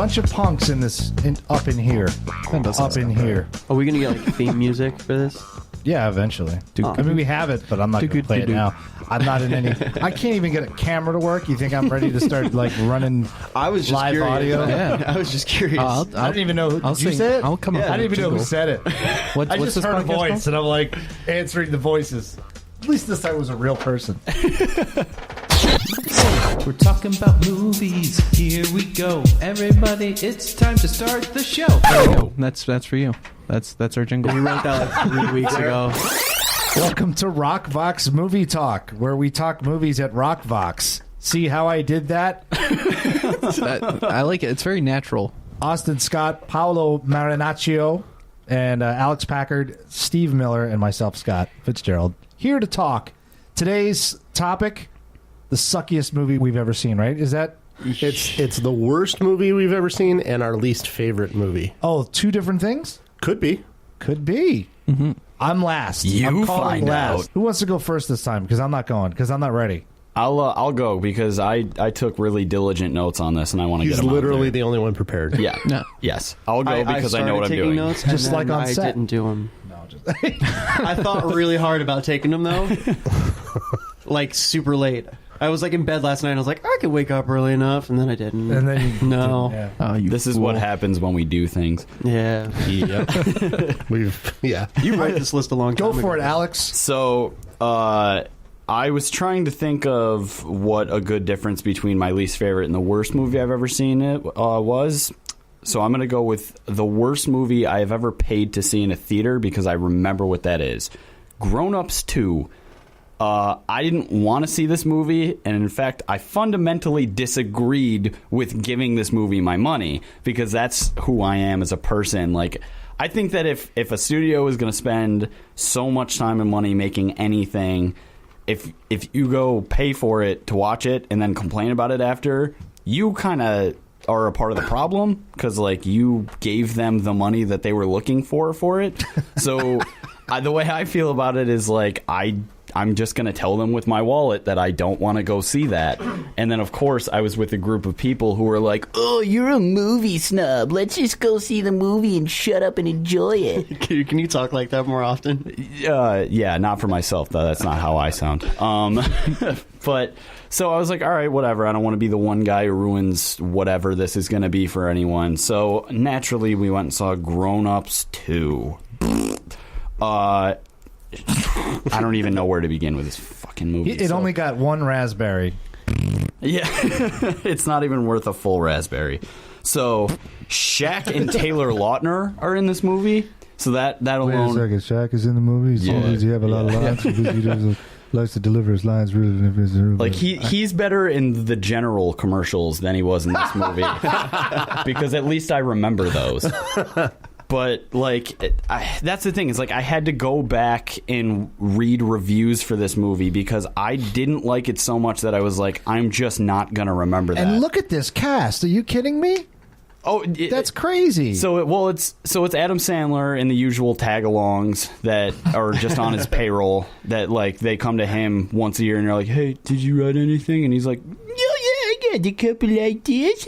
bunch of punks up in here. Up in here. Are we gonna get like theme music for this? Yeah, eventually. I mean, we have it, but I'm not going to play it now. I'm not in any... I can't even get a camera to work. You think I'm ready to start, like, running live audio? Yeah. I was just curious. I didn't even know... Did you say it? I'll come up I didn't even know who said it. I just heard a voice, and I'm, like, answering the voices. At least this time it was a real person. We're talking about movies. Here we go. Everybody, it's time to start the show. There we go. That's for you. That's our jingle. We wrote that like 3 weeks ago. Welcome to Rockvox Movie Talk, where we talk movies at Rockvox. See how I did that? I like it. It's very natural. Austin Scott, Paolo Marinaccio, and Alex Packard, Steve Miller, and myself, Scott Fitzgerald, here to talk. Today's topic, the suckiest movie we've ever seen, right? Is that... It's the worst movie we've ever seen and our least favorite movie. Oh, two different things? Could be. Could be. Mm-hmm. I'm last. I'm calling last. Out. Who wants to go first this time? Because I'm not going. Because I'm not ready. I'll go because I took really diligent notes on this and I want to get them He's literally out there. the only one prepared. Yeah. No. Yes. I'll go because I know what I'm doing. Notes Just and like then on set. I didn't do them. No, just... I thought really hard about taking them though. Like super late. I was like in bed last night and I was like, I could wake up early enough, and then I didn't. And then you no. didn't, yeah. This is what happens when we do things. Yeah. Yep. You write this list a long time Go for ago. it, Alex. So, I was trying to think of what a good difference between my least favorite and the worst movie I've ever seen was. So I'm going to go with the worst movie I have ever paid to see in a theater because I remember what that is. Grown Ups 2. I didn't want to see this movie, and in fact, I fundamentally disagreed with giving this movie my money because that's who I am as a person. Like, I think that if a studio is going to spend so much time and money making anything, if you go pay for it to watch it and then complain about it after, you kind of are a part of the problem because, like, you gave them the money that they were looking for it. So the way I feel about it is, like, I'm just going to tell them with my wallet that I don't want to go see that. And then, of course, I was with a group of people who were like, oh, you're a movie snub. Let's just go see the movie and shut up and enjoy it. Can you talk like that more often? Yeah, not for myself, though. That's not how I sound. But so I was like, all right, whatever. I don't want to be the one guy who ruins whatever this is going to be for anyone. So naturally, we went and saw Grown Ups 2. I don't even know where to begin with this fucking movie. It only got one raspberry. Yeah, it's not even worth a full raspberry. So Shaq and Taylor Lautner are in this movie. So that alone. Wait a second, Shaq is in the movie. Does he have a lot of lines? Because he likes to deliver his lines really. Like he's better in the general commercials than he was in this movie. Because at least I remember those. But, like, that's the thing. Is like, I had to go back and read reviews for this movie because I didn't like it so much that I was like, I'm just not going to remember that. And look at this cast. Are you kidding me? Oh, that's crazy. So, it's Adam Sandler and the usual tag-alongs that are just on his payroll that, like, they come to him once a year and you're like, hey, did you write anything? And he's like, I got a couple ideas.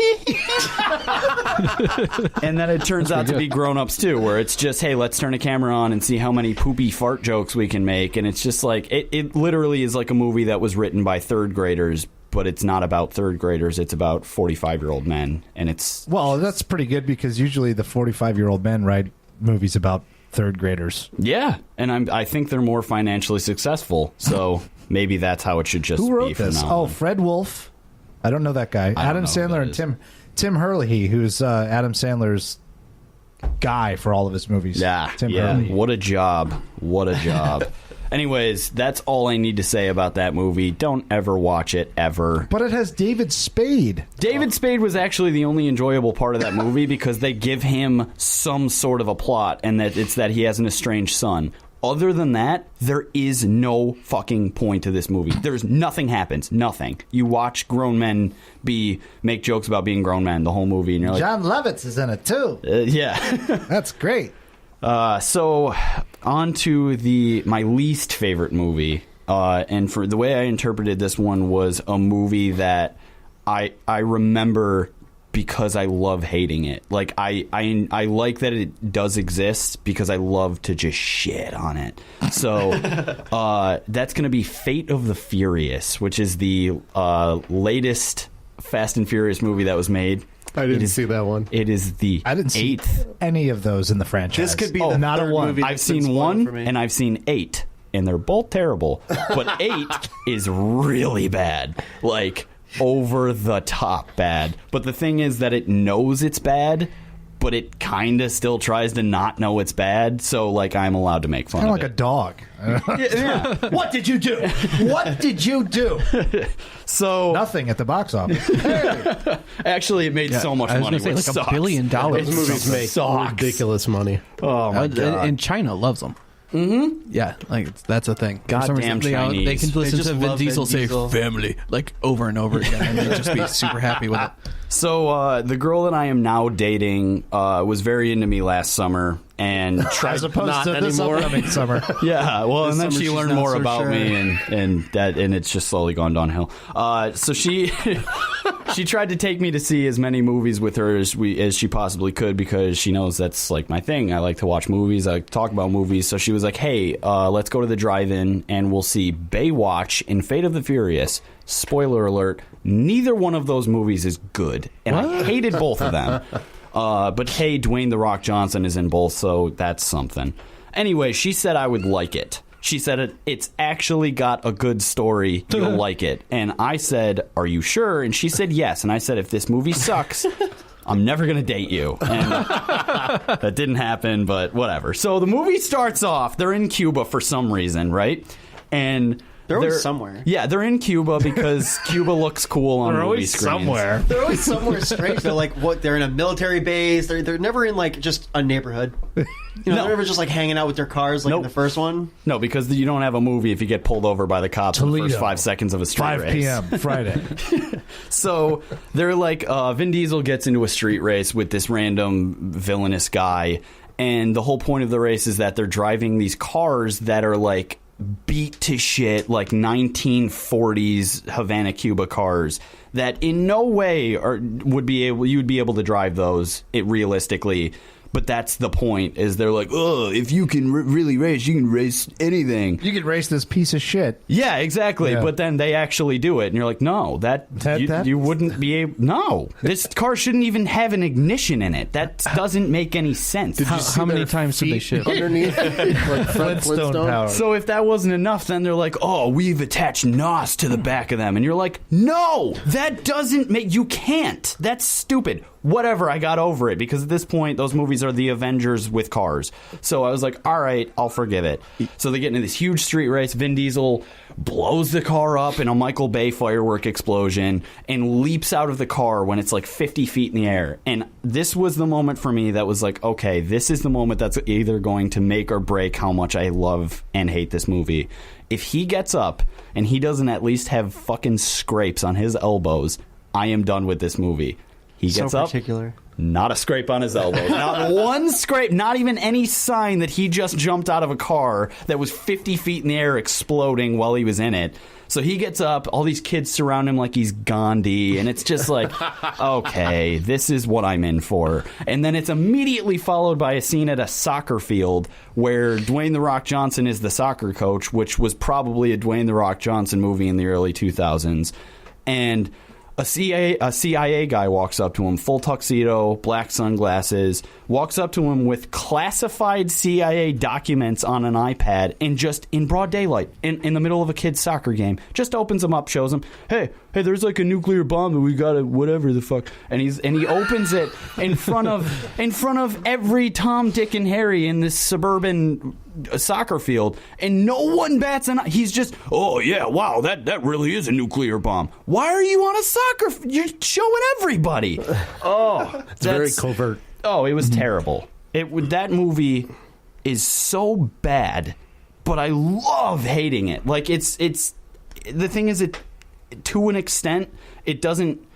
And then it turns out to be Grown Ups 2, where it's just, hey, let's turn a camera on and see how many poopy fart jokes we can make. And it's just like, it literally is like a movie that was written by third graders, but it's not about third graders. It's about 45-year-old men. And it's... Well, that's pretty good because usually the 45-year-old men write movies about third graders. Yeah. And I think they're more financially successful. So maybe that's how it should just Who wrote be from this? now on. Fred Wolf. I don't know that guy. Adam Sandler and Tim Hurley, who's Adam Sandler's guy for all of his movies. Yeah, Tim Hurley. What a job. What a job. Anyways, that's all I need to say about that movie. Don't ever watch it, ever. But it has David Spade. David Spade was actually the only enjoyable part of that movie because they give him some sort of a plot, and that it's that he has an estranged son. Other than that, there is no fucking point to this movie. There's nothing happens. Nothing. You watch grown men make jokes about being grown men the whole movie, and you're like, John Lovitz is in it too. Yeah. That's great. So on to my least favorite movie. And for the way I interpreted this one was a movie that I remember because I love hating it. Like I like that it does exist because I love to just shit on it. So that's going to be Fate of the Furious, which is the latest Fast and Furious movie that was made. I didn't see that one. It is the I didn't see 8th. any of those in the franchise. This could be the not a third one. movie. I've seen 1 and I've seen 8, and they're both terrible. But 8 is really bad. Like, over the top bad. But the thing is that it knows it's bad, but it kind of still tries to not know it's bad. So, like, I'm allowed to make fun Kind of of like it. a dog. Yeah. What did you do? What did you do? So, Nothing at the box office. actually, it made so much I was money. gonna say, which like sucks. $1 billion. Those movies make sucks. ridiculous money. Oh, my God. And China loves them. Mm-hmm. Yeah, like that's a thing. For some Goddamn reason, Chinese. They can listen just to Vin love Vin Diesel say Diesel. "family" like over and over again, and they just be super happy with it. So the girl that I am now dating was very into me last summer and tried As opposed Not to this anymore. upcoming summer. Yeah, well, This and then summer she she's learned not more so about sure. me, and it's just slowly gone downhill. So she she tried to take me to see as many movies with her as she possibly could because she knows that's like my thing. I like to watch movies. I like to talk about movies. So she was like, "Hey, let's go to the drive-in and we'll see Baywatch and Fate of the Furious." Spoiler alert: neither one of those movies is good, and I hated both of them. But hey, Dwayne "The Rock" Johnson is in both, so that's something. Anyway, she said I would like it. She said it's actually got a good story. You'll like it. And I said, "Are you sure?" And she said yes. And I said, "If this movie sucks, I'm never going to date you." And that didn't happen, but whatever. So the movie starts off. They're in Cuba for some reason, right? And They're always somewhere. Yeah, they're in Cuba because Cuba looks cool on They're movie always screens. somewhere. They're always somewhere strange. They're like, what? They're in a military base. They're never in like just a neighborhood. You know, No. they're never just like hanging out with their cars like in Nope. the first one. No, because you don't have a movie if you get pulled over by the cops in the Toledo. first 5 seconds of a street 5 race. p.m. Friday. So they're like, Vin Diesel gets into a street race with this random villainous guy, and the whole point of the race is that they're driving these cars that are like beat to shit, like 1940s Havana, Cuba cars that in no way you'd be able to drive those realistically. But that's the point, is they're like, oh, if you can really race, you can race anything. You could race this piece of shit. Yeah, exactly. Yeah. But then they actually do it, and you're like, no, you wouldn't be able. No, this car shouldn't even have an ignition in it. That doesn't make any sense. How many times did they ship? Underneath, like Flintstone power. So if that wasn't enough, then they're like, oh, we've attached NOS to the back of them, and you're like, no, that doesn't make. You can't. That's stupid. Whatever, I got over it because at this point, those movies are the Avengers with cars. So I was like, all right, I'll forgive it. So they get into this huge street race. Vin Diesel blows the car up in a Michael Bay firework explosion and leaps out of the car when it's like 50 feet in the air. And this was the moment for me that was like, okay, this is the moment that's either going to make or break how much I love and hate this movie. If he gets up and he doesn't at least have fucking scrapes on his elbows, I am done with this movie. He gets up, particular. not a scrape on his elbow. Not one scrape, not even any sign that he just jumped out of a car that was 50 feet in the air exploding while he was in it. So he gets up, all these kids surround him like he's Gandhi, and it's just like, okay, this is what I'm in for. And then it's immediately followed by a scene at a soccer field where Dwayne "The Rock" Johnson is the soccer coach, which was probably a Dwayne "The Rock" Johnson movie in the early 2000s. And a CIA guy walks up to him, full tuxedo, black sunglasses, walks up to him with classified CIA documents on an iPad, and just in broad daylight, in the middle of a kid's soccer game, just opens them up, shows him, hey, there's like a nuclear bomb that we got to whatever the fuck, and he opens it in front of every Tom, Dick, and Harry in this suburban soccer field, and no one bats an eye. He's just, oh yeah, wow, that really is a nuclear bomb. Why are you on a soccer? You're showing everybody. Oh, It's very covert. Oh, it was terrible. That movie is so bad, but I love hating it. Like it's the thing is, it to an extent it doesn't.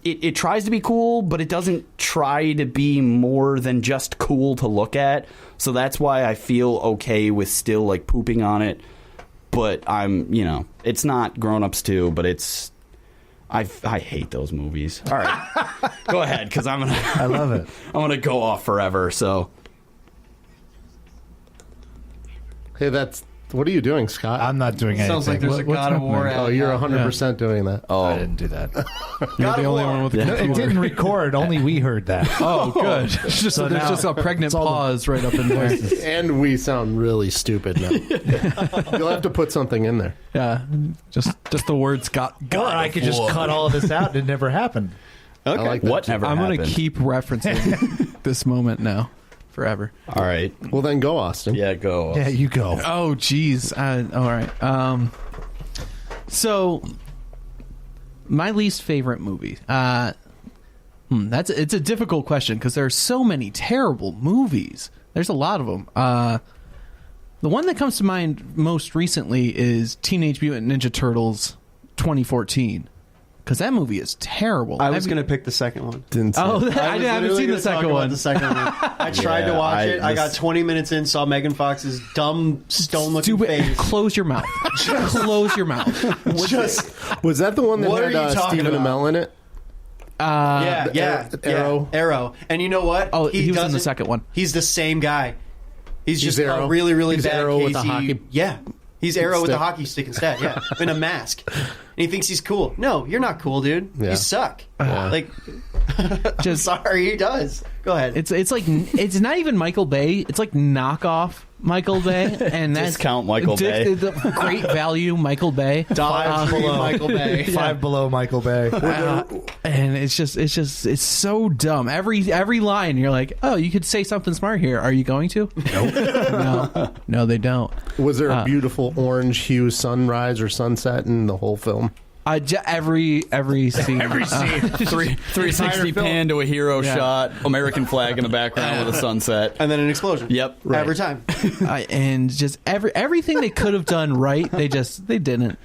It tries to be cool, but it doesn't try to be more than just cool to look at. So that's why I feel okay with still like pooping on it. But it's not Grown Ups 2, but it's I hate those movies. All right, go ahead, because I love it. I'm gonna go off forever. So, Hey, what are you doing, Scott? I'm not doing anything. Sounds like there's a What's God of War. happening? Oh, you're 100% doing that. I didn't do that. You're the only one with the No, it didn't record. Only we heard that. Oh, good. It's just, So there's now just a pregnant it's all the- pause right up in there. And we sound really stupid now. You'll have to put something in there. Yeah, just the words got. Or I could just cut all of this out and it never happened. Okay. I like that. what never I'm happened? gonna keep referencing this moment now, forever. All right, Well, then go, Austin. yeah, go. Yeah, you go. Oh, geez. All right. So, my least favorite movie. It's a difficult question because there are so many terrible movies. There's a lot of them. The one that comes to mind most recently is Teenage Mutant Ninja Turtles 2014. Because that movie is terrible. I was going to pick the second one. Didn't say Oh, it. I haven't seen the second one. The second one. I tried to watch it. I got 20 minutes in, saw Megan Fox's dumb, stone-looking Stupid. face. Close your mouth. Close your mouth. Was that the one that What are had you talking Stephen about? Amell in it? Arrow. Arrow. And you know what? Oh, he was in the doesn't- second one. He's the same guy. He's just Arrow? a really, really He's bad Arrow with the Casey. hockey Yeah. He's Arrow with stick. a hockey stick instead, yeah. In a mask. And he thinks he's cool. No, you're not cool, dude. Yeah. You suck. Like, Just sorry, he does. Go ahead. It's like it's not even Michael Bay. It's like knockoff Michael Bay, and that's Discount Michael Bay. the great value Michael Bay. Five below Michael Bay. Five below Michael Bay. And it's so dumb. Every line you're like, oh, you could say something smart here. Are you going to? Nope. No, they don't. Was there a beautiful orange hue sunrise or sunset in the whole film? Every scene. Every scene, 360 pan to a hero shot, American flag in the background with a sunset. And then an explosion. Yep. Every time. And just everything they could have done right, they didn't.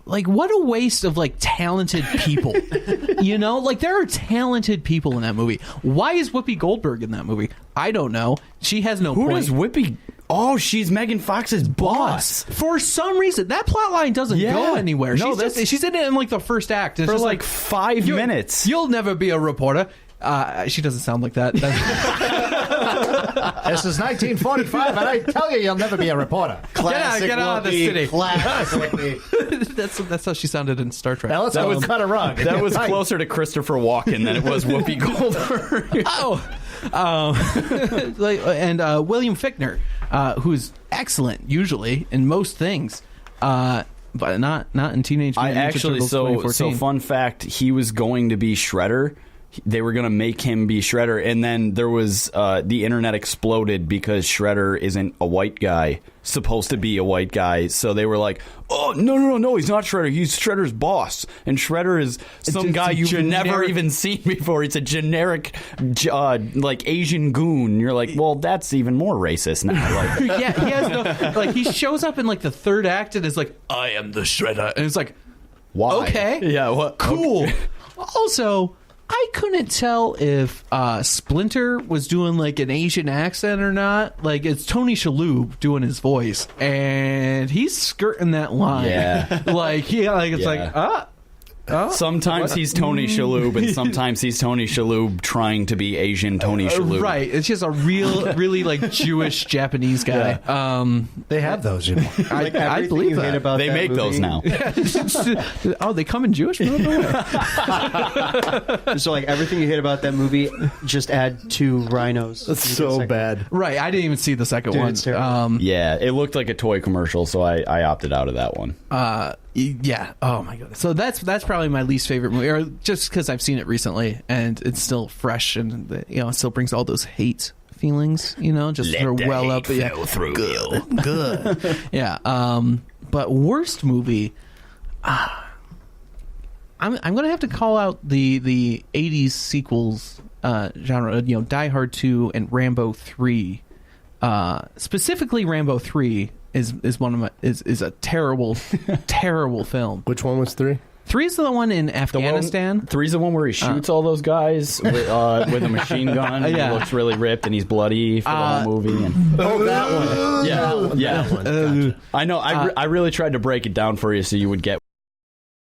Like, what a waste of like talented people. You know, like there are talented people in that movie. Why is Whoopi Goldberg in that movie? I don't know. She has no Who point. does Whoopi? Oh, she's Megan Fox's boss. For some reason, that plot line doesn't Yeah. go anywhere. No, She's in it in like the first act. It's For just like 5 minutes. You'll never be a reporter. She doesn't sound like that. This is 1945, and I tell you, you'll never be a reporter. Classic get out of the Whoopi, city. Classic Whoopi. that's how she sounded in Star Trek. Now let's go cut a rug. That was closer to Christopher Walken than it was Whoopi Goldberg. And William Fichtner, who's excellent usually in most things, but not in Teenage Mutant Ninja Turtles 2014. so fun fact, he was going to be Shredder. They were going to make him be Shredder, and then there was the internet exploded because Shredder isn't a white guy, supposed to be a white guy. So they were like, "Oh no, he's not Shredder. He's Shredder's boss, and Shredder is some It's guy a you've never generic- even seen before. It's a generic, like Asian goon." You're like, "Well, that's even more racist now." Like, Yeah, he has no like. He shows up in like the third act and is like, "I am the Shredder," and it's like, why? okay, Yeah. What? cool. Okay. Also, I couldn't tell if Splinter was doing like an Asian accent or not. Like, it's Tony Shalhoub doing his voice, and he's skirting that line. Yeah. It's like Sometimes he's Tony Shalhoub, and sometimes he's Tony Shalhoub trying to be Asian Tony Shalhoub. right. It's just a really like Jewish Japanese guy. They have those, you know. I Everything believe you hate that. about They that make movie, those now. Oh, they come in Jewish? No way. So, like, everything you hate about that movie, just add 2 rhinos. That's so bad. Right. I didn't even see the second Dude, one. it's terrible. Yeah, it looked like a toy commercial, so I opted out of that one. Yeah. Oh my god. So that's probably my least favorite movie, or just because I've seen it recently and it's still fresh, and it still brings all those hate feelings. Just sort of well up. Yeah. through Good. Yeah. But worst movie. I'm gonna have to call out the 80s sequels genre. Die Hard 2 and Rambo 3. Specifically, Rambo 3 is one of my is a terrible terrible film. Which one was 3? 3 is the one in Afghanistan. 3's the one where he shoots all those guys with a machine gun. Yeah. He looks really ripped and he's bloody for the whole movie. And, Oh, that one. yeah. That one. Gotcha. I know. I really tried to break it down for you so you would get